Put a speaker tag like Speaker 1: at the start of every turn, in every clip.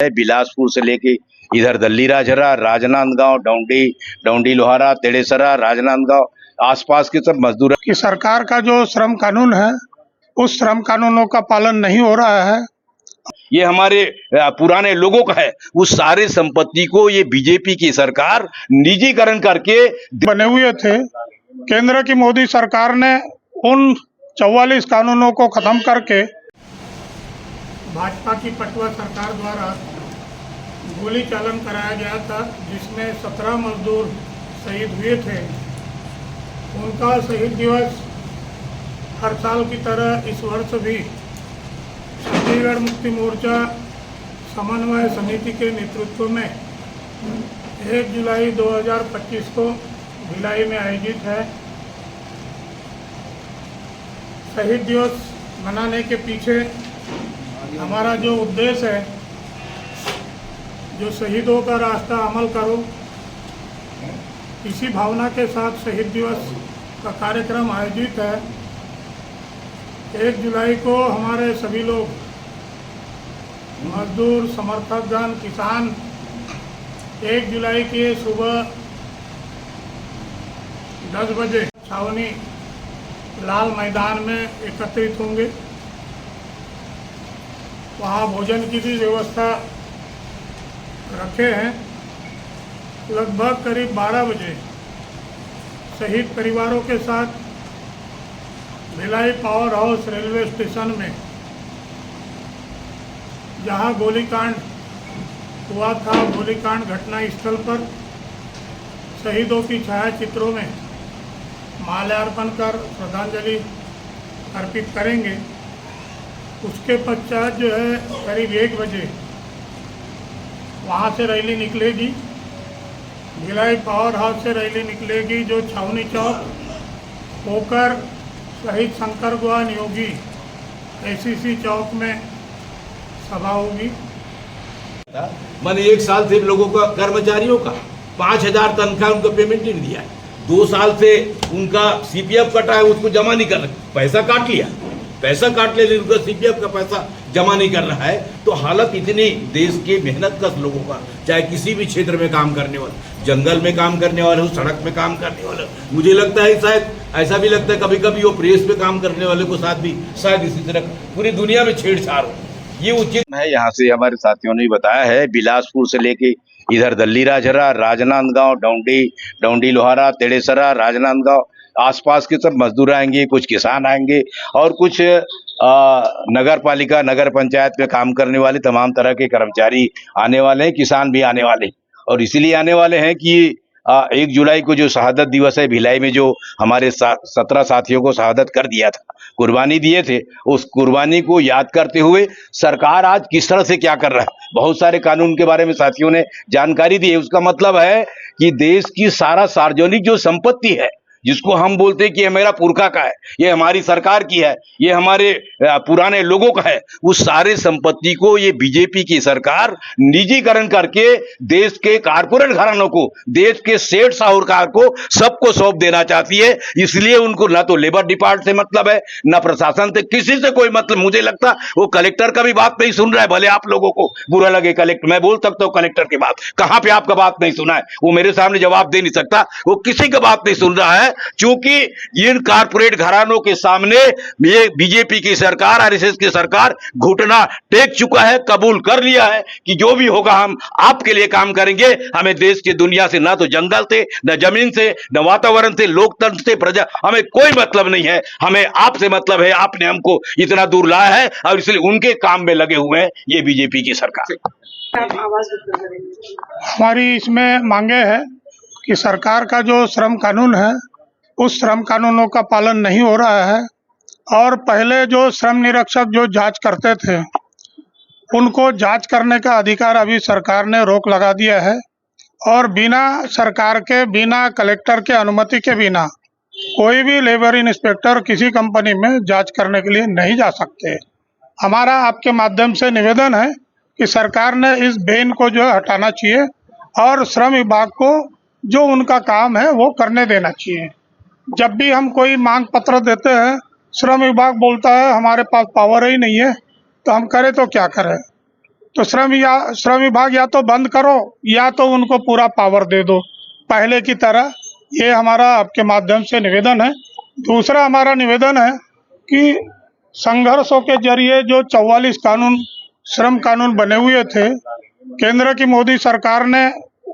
Speaker 1: है। बिलासपुर से लेके इधर दल्ली राजहरा, राजनांदगांव, डौंडी लोहारा, तेड़ेसरा, राजनांदगांव आसपास के सब मजदूर
Speaker 2: कि सरकार का जो श्रम कानून है उस श्रम कानूनों का पालन नहीं हो रहा है।
Speaker 1: ये हमारे पुराने लोगों का है। उस सारे संपत्ति को ये बीजेपी की सरकार निजीकरण करके
Speaker 2: बने हुए थे। केंद्र की मोदी सरकार ने उन 44 कानूनों को खत्म करके भाजपा की पटवा सरकार द्वारा गोली चालन कराया गया था, जिसमें 17 मजदूर शहीद हुए थे। उनका शहीद दिवस हर साल की तरह इस वर्ष भी छत्तीसगढ़ मुक्ति मोर्चा समन्वय समिति के नेतृत्व में 1 जुलाई 2025 को भिलाई में आयोजित है। शहीद दिवस मनाने के पीछे हमारा जो उद्देश्य है, जो शहीदों का रास्ता अमल करो, इसी भावना के साथ शहीद दिवस का कार्यक्रम आयोजित है। 1 जुलाई को हमारे सभी लोग मजदूर, समर्थकगण, किसान 1 जुलाई के सुबह 10 बजे छावनी लाल मैदान में एकत्रित होंगे। वहाँ भोजन की भी व्यवस्था रखे हैं। लगभग करीब 12 बजे शहीद परिवारों के साथ Bhilai power house railway station में, जहां गोलीकांड हुआ था, गोलीकांड घटना स्थल पर शहीदों की छायाचित्रों में माल्यार्पण कर श्रद्धांजलि अर्पित करेंगे। उसके पश्चात जो है करीब 1 बजे वहाँ से रैली निकलेगी। भिलाई पावर हाउस से रैली निकलेगी जो छावनी चौक होकर शहीद शंकर गुआन योगी एसीसी चौक में सभा होगी।
Speaker 3: मैंने 1 साल से लोगों का, कर्मचारियों का 5,000 तनख्वाह उनको पेमेंट नहीं दिया है। 2 साल से उनका सीपीएफ कटा है, उसको जमा नहीं कर रहे। पैसा काट लिया, लेकिन उनका सीपीएफ का पैसा जमा नहीं कर रहा है। तो हालत इतनी देश के मेहनत कश लोगों का, चाहे किसी भी क्षेत्र में काम करने वाले, जंगल में काम करने वाले हो, सड़क में काम करने वाले, मुझे लगता है शायद ऐसा भी लगता है कभी कभी वो प्रेस पे काम करने वाले को साथ भी शायद इसी तरह पूरी दुनिया में छेड़छाड़ हो। ये उचित
Speaker 1: है। यहाँ से हमारे साथियों ने बताया है, बिलासपुर से लेके इधर दल्ली राजहरा, राजनांदगांव, डौंडी लोहारा, तेड़ेसरा, राजनांदगांव आसपास के सब मजदूर आएंगे, कुछ किसान आएंगे और कुछ नगर पालिका, नगर पंचायत में काम करने वाले तमाम तरह के कर्मचारी आने वाले हैं, किसान भी आने वाले हैं। और इसीलिए आने वाले हैं कि 1 जुलाई को जो शहादत दिवस है, भिलाई में जो हमारे 17 साथियों को शहादत कर दिया था, कुर्बानी दिए थे, उस कुर्बानी को याद करते हुए सरकार आज किस तरह से क्या कर रहा है। बहुत सारे कानून के बारे में साथियों ने जानकारी दी है। उसका मतलब है कि देश की सारा सार्वजनिक जो संपत्ति है, जिसको हम बोलते हैं कि ये मेरा पुरखा का है, ये हमारी सरकार की है, ये हमारे पुराने लोगों का है, उस सारे संपत्ति को ये बीजेपी की सरकार निजीकरण करके देश के कारपोरेट घरानों को, देश के सेठ साहूकार को सबको सौंप देना चाहती है। इसलिए उनको ना तो लेबर डिपार्टमेंट से मतलब है, ना प्रशासन से, किसी से कोई मतलब। मुझे लगता वो कलेक्टर का भी बात नहीं सुन रहा है। भले आप लोगों को बुरा लगे, कलेक्टर, मैं बोल सकता हूँ कलेक्टर की बात, कहां पे आपका बात नहीं सुना है, वो मेरे सामने जवाब दे नहीं सकता। वो किसी का बात नहीं सुन रहा है, क्योंकि इन कारपोरेट घरानों के सामने ये बीजेपी की सरकार, आरएसएस की सरकार घुटना टेक चुका है, कबूल कर लिया है कि जो भी होगा हम आपके लिए काम करेंगे। हमें देश की दुनिया से ना तो जंगल से, न जमीन से, न वातावरण से, लोकतंत्र से, प्रजा, हमें कोई मतलब नहीं है। हमें आपसे मतलब है। आपने हमको इतना दूर लाया है और इसलिए उनके काम में लगे हुए हैं ये बीजेपी की सरकार।
Speaker 2: हमारी इसमें मांगे है कि सरकार का जो श्रम कानून है उस श्रम कानूनों का पालन नहीं हो रहा है। और पहले जो श्रम निरीक्षक जो जांच करते थे, उनको जांच करने का अधिकार अभी सरकार ने रोक लगा दिया है। और बिना सरकार के, बिना कलेक्टर के अनुमति के बिना कोई भी लेबर इंस्पेक्टर किसी कंपनी में जांच करने के लिए नहीं जा सकते। हमारा आपके माध्यम से निवेदन है कि सरकार ने इस बैन को जो है हटाना चाहिए और श्रम विभाग को जो उनका काम है वो करने देना चाहिए। जब भी हम कोई मांग पत्र देते हैं, श्रम विभाग बोलता है हमारे पास पावर ही नहीं है, तो हम करें तो क्या करें। तो श्रम विभाग या तो बंद करो या तो उनको पूरा पावर दे दो पहले की तरह। ये हमारा आपके माध्यम से निवेदन है। दूसरा हमारा निवेदन है कि संघर्षों के जरिए जो 44 कानून श्रम कानून बने हुए थे, केंद्र की मोदी सरकार ने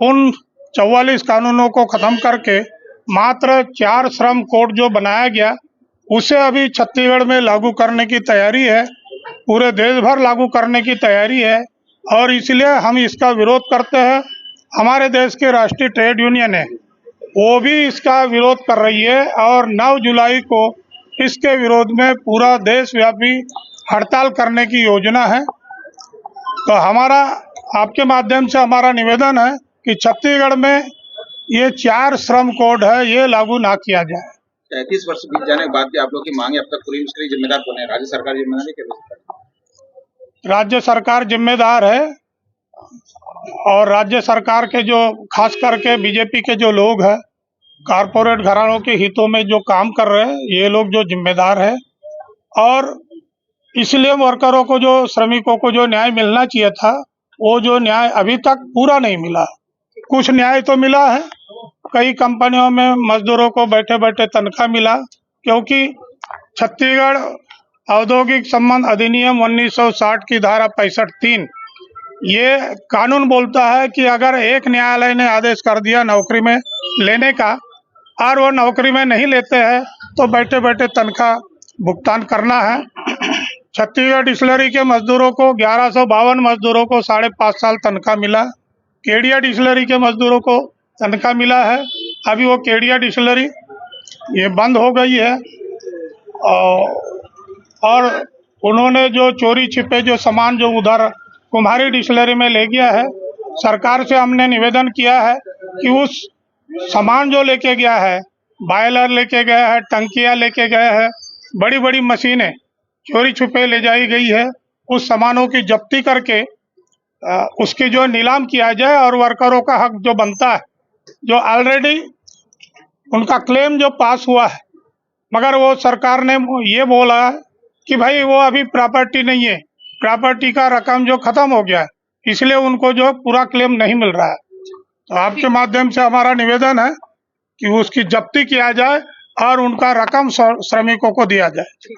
Speaker 2: उन 44 कानूनों को खत्म करके मात्र 4 श्रम कोड जो बनाया गया उसे अभी छत्तीसगढ़ में लागू करने की तैयारी है, पूरे देश भर लागू करने की तैयारी है और इसलिए हम इसका विरोध करते हैं। हमारे देश की राष्ट्रीय ट्रेड यूनियन है, वो भी इसका विरोध कर रही है और 9 जुलाई को इसके विरोध में पूरा देशव्यापी हड़ताल करने की योजना है। तो हमारा आपके माध्यम से हमारा निवेदन है कि छत्तीसगढ़ में ये 4 श्रम कोड है, ये लागू ना किया जाए।
Speaker 4: 33 वर्ष बीत जाने के बाद भी आप लोग की मांग है, अब तक पूरी उसके लिए जिम्मेदार कौन है? राज्य सरकार जिम्मेदार है, केंद्र सरकार?
Speaker 2: राज्य सरकार जिम्मेदार है और राज्य सरकार के जो खास करके बीजेपी के जो लोग हैं, कारपोरेट घरानों के हितों में जो काम कर रहे हैं, ये लोग जो जिम्मेदार है। और इसलिए वर्करों को जो श्रमिकों को जो न्याय मिलना चाहिए था वो जो न्याय अभी तक पूरा नहीं मिला। कुछ न्याय तो मिला है, कई कंपनियों में मजदूरों को बैठे बैठे तनख्वाह मिला, क्योंकि छत्तीसगढ़ औद्योगिक संबंध अधिनियम 1960 की धारा 65(3) ये कानून बोलता है कि अगर एक न्यायालय ने आदेश कर दिया नौकरी में लेने का और वो नौकरी में नहीं लेते हैं तो बैठे बैठे तनख्वाह भुगतान करना है। छत्तीसगढ़ डिस्टिलरी के मजदूरों को 1152 मजदूरों को 5.5 साल तनख्वाह मिला। केडिया डिस्टिलरी के मजदूरों को तनख्वाह मिला है। अभी वो केडिया डिस्टिलरी ये बंद हो गई है और उन्होंने जो चोरी छिपे जो सामान जो उधर कुम्हारी डिस्टिलरी में ले गया है, सरकार से हमने निवेदन किया है कि उस सामान जो लेके गया है, बॉयलर लेके गया है, टंकियां लेके गए हैं, बड़ी बड़ी मशीनें चोरी छुपे ले जाई गई है, उस सामानों की जब्ती करके उसकी जो नीलाम किया जाए और वर्करों का हक जो बनता है, जो ऑलरेडी उनका क्लेम जो पास हुआ है, मगर वो सरकार ने ये बोला कि भाई वो अभी प्रॉपर्टी नहीं है, प्रॉपर्टी का रकम जो खत्म हो गया है, इसलिए उनको जो पूरा क्लेम नहीं मिल रहा है। तो आपके माध्यम से हमारा निवेदन है कि उसकी जब्ती किया जाए और उनका रकम श्रमिकों को दिया जाए।